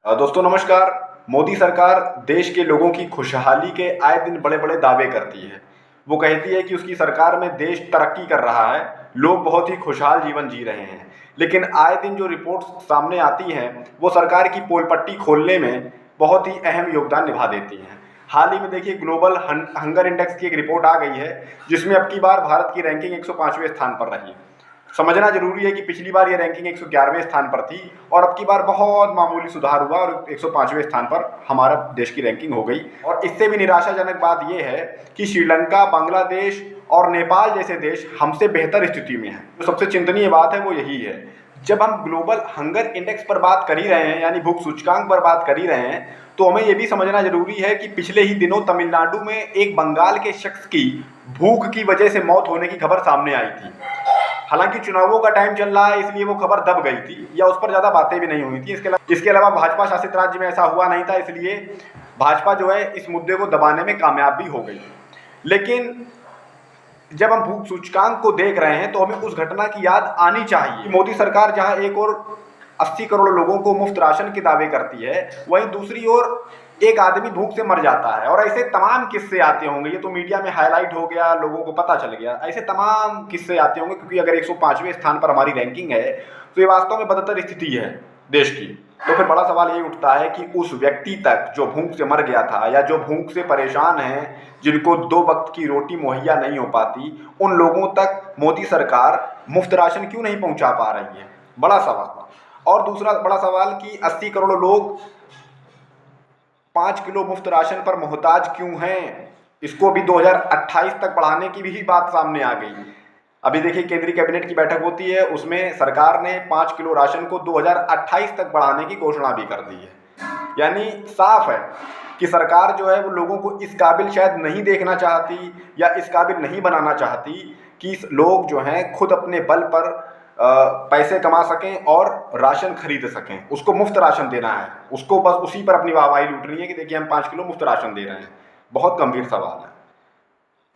दोस्तों नमस्कार। मोदी सरकार देश के लोगों की खुशहाली के आए दिन बड़े बड़े दावे करती है। वो कहती है कि उसकी सरकार में देश तरक्की कर रहा है, लोग बहुत ही खुशहाल जीवन जी रहे हैं। लेकिन आए दिन जो रिपोर्ट्स सामने आती हैं वो सरकार की पोल पट्टी खोलने में बहुत ही अहम योगदान निभा देती हैं। हाल ही में देखिए ग्लोबल हंगर इंडेक्स की एक रिपोर्ट आ गई है जिसमें अब की बार भारत की रैंकिंग 105वें स्थान पर रही। समझना जरूरी है कि पिछली बार ये रैंकिंग 111वें स्थान पर थी और अब की बार बहुत मामूली सुधार हुआ और 105वें स्थान पर हमारा देश की रैंकिंग हो गई। और इससे भी निराशाजनक बात यह है कि श्रीलंका, बांग्लादेश और नेपाल जैसे देश हमसे बेहतर स्थिति में हैं। तो सबसे चिंतनीय बात है वो यही है। जब हम ग्लोबल हंगर इंडेक्स पर बात कर ही रहे हैं, यानी भूख सूचकांक पर बात कर ही रहे हैं, तो हमें यह भी समझना जरूरी है कि पिछले ही दिनों तमिलनाडु में एक बंगाल के शख्स की भूख की वजह से मौत होने की खबर सामने आई थी। हालांकि चुनावों का टाइम चल रहा है इसलिए वो खबर दब गई थी या उस पर ज़्यादा बातें भी नहीं हुई थी। इसके अलावा भाजपा शासित राज्य में ऐसा हुआ नहीं था, इसलिए भाजपा जो है इस मुद्दे को दबाने में कामयाब भी हो गई। लेकिन जब हम भूख सूचकांक को देख रहे हैं तो हमें उस घटना की याद आनी चाहिए। मोदी सरकार जहां एक और 80 करोड़ लोगों को मुफ्त राशन के दावे करती है, वहीं दूसरी ओर एक आदमी भूख से मर जाता है। और ऐसे तमाम किस्से आते होंगे, ये तो मीडिया में हाईलाइट हो गया, लोगों को पता चल गया। ऐसे तमाम किस्से आते होंगे क्योंकि अगर 105वें स्थान पर हमारी रैंकिंग है तो ये वास्तव में बदतर स्थिति है देश की। तो फिर बड़ा सवाल ये उठता है कि उस व्यक्ति तक जो भूख से मर गया था या जो भूख से परेशान है, जिनको 2 वक्त की रोटी मुहैया नहीं हो पाती, उन लोगों तक मोदी सरकार मुफ्त राशन क्यों नहीं पहुंचा पा रही है? बड़ा सवाल। और दूसरा बड़ा सवाल कि 80 करोड़ लोग 5 किलो मुफ्त राशन पर मोहताज क्यों हैं? इसको भी 2028 तक बढ़ाने की भी बात सामने आ गई। अभी देखिए केंद्रीय कैबिनेट की बैठक होती है, उसमें सरकार ने 5 किलो राशन को 2028 तक बढ़ाने की घोषणा भी कर दी है। यानी साफ है कि सरकार जो है वो लोगों को इस काबिल शायद नहीं देखना चाहती या इस काबिल नहीं बनाना चाहती कि लोग जो हैं खुद अपने बल पर पैसे कमा सकें और राशन खरीद सकें। उसको मुफ्त राशन देना है, उसको बस उसी पर अपनी वाहवाही लूटनी है कि देखिए हम 5 किलो मुफ्त राशन दे रहे हैं। बहुत गंभीर सवाल है।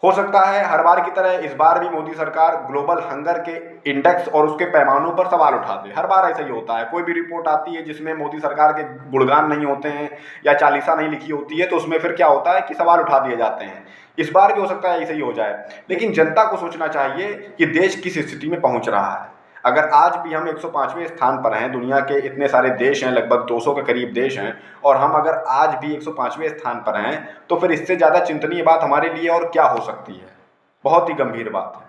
हो सकता है हर बार की तरह इस बार भी मोदी सरकार ग्लोबल हंगर के इंडेक्स और उसके पैमानों पर सवाल उठा दे। हर बार ऐसा ही होता है, कोई भी रिपोर्ट आती है जिसमें मोदी सरकार के गुणगान नहीं होते हैं या चालीसा नहीं लिखी होती है तो उसमें फिर क्या होता है कि सवाल उठा दिए जाते हैं। इस बार भी हो सकता है ऐसा ही हो जाए। लेकिन जनता को सोचना चाहिए कि देश किस स्थिति में पहुंच रहा है। अगर आज भी हम 105वें स्थान पर हैं, दुनिया के इतने सारे देश हैं, लगभग 200 के करीब देश हैं, और हम अगर आज भी 105वें स्थान पर हैं तो फिर इससे ज़्यादा चिंतनीय बात हमारे लिए और क्या हो सकती है? बहुत ही गंभीर बात है।